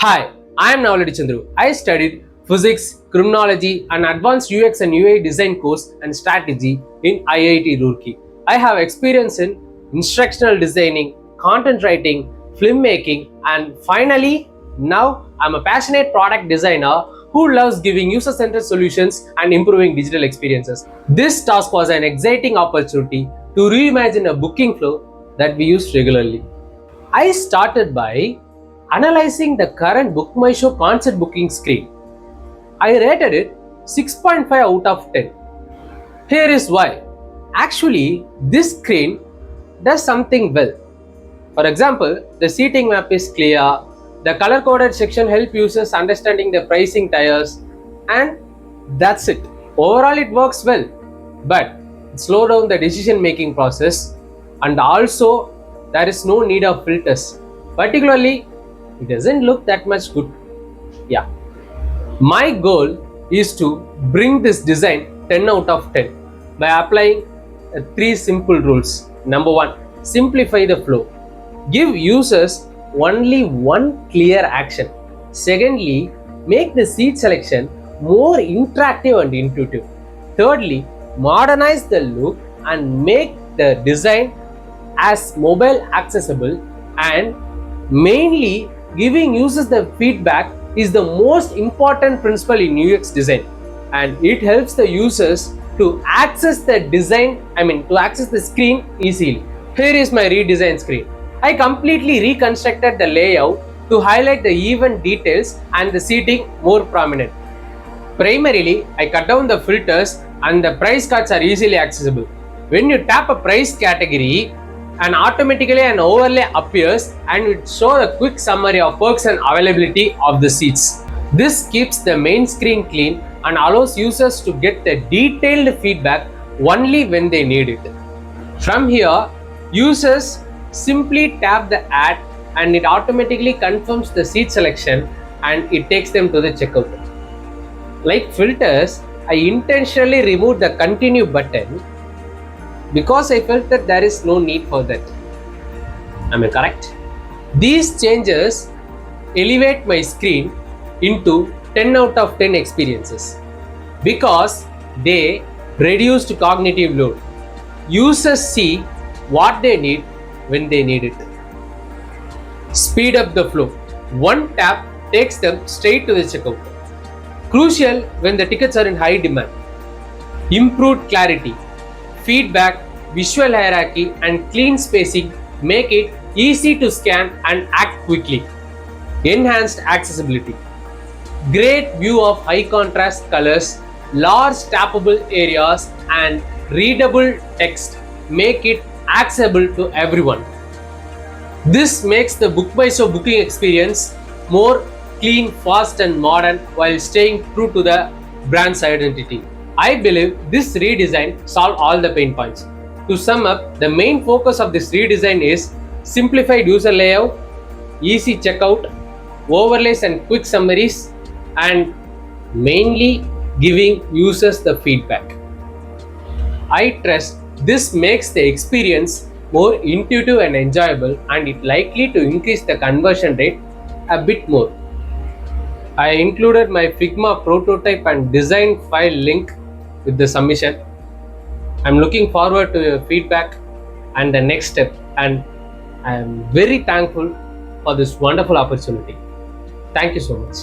Hi, I am Navaladi Chandru. I studied physics, criminology, and advanced UX and UI design course and strategy in IIT Roorkee. I have experience in instructional designing, content writing, filmmaking, and finally, now I'm a passionate product designer who loves giving user-centered solutions and improving digital experiences. This task was an exciting opportunity to reimagine a booking flow that we use regularly. I started by analyzing the current bookmyshow concert booking screen. I rated it 6.5 out of 10. Here is why. Actually, this screen does something well. For example, the seating map is clear, the color-coded section helps users understanding the pricing tiers, and that's it. Overall, it works well, but it slows down the decision-making process, and also there is no need of filters. Particularly, it doesn't look that much good. Yeah. My goal is to bring this design 10 out of 10 by applying 3 simple rules. Number 1, simplify the flow. Give users only one clear action. Secondly, make the seat selection more interactive and intuitive. Thirdly, modernize the look and make the design as mobile accessible, and mainly giving users the feedback is the most important principle in UX design, and it helps the users to access the access the screen easily. Here is my redesign screen. I completely reconstructed the layout to highlight the event details and the seating more prominent. Primarily, I cut down the filters and the price cards are easily accessible. When you tap a price category, and automatically an overlay appears and it shows a quick summary of perks and availability of the seats. This keeps the main screen clean and allows users to get the detailed feedback only when they need it. From here, users simply tap the ad and it automatically confirms the seat selection and it takes them to the checkout. Like filters, I intentionally removed the continue button because I felt that there is no need for that. Am I correct? These changes elevate my screen into 10 out of 10 experiences because they reduced cognitive load. Users see what they need when they need it. Speed up the flow. One tap takes them straight to the checkout. Crucial when the tickets are in high demand. Improved clarity. Feedback, visual hierarchy, and clean spacing make it easy to scan and act quickly. Enhanced accessibility. Great view of high contrast colors, large tappable areas, and readable text make it accessible to everyone. This makes the bookmyshow booking experience more clean, fast, and modern while staying true to the brand's identity. I believe this redesign solved all the pain points. To sum up, the main focus of this redesign is simplified user layout, easy checkout, overlays and quick summaries, and mainly giving users the feedback. I trust this makes the experience more intuitive and enjoyable, and it likely to increase the conversion rate a bit more. I included my Figma prototype and design file link with the submission. I'm looking forward to your feedback and the next step, and I am very thankful for this wonderful opportunity. Thank you so much.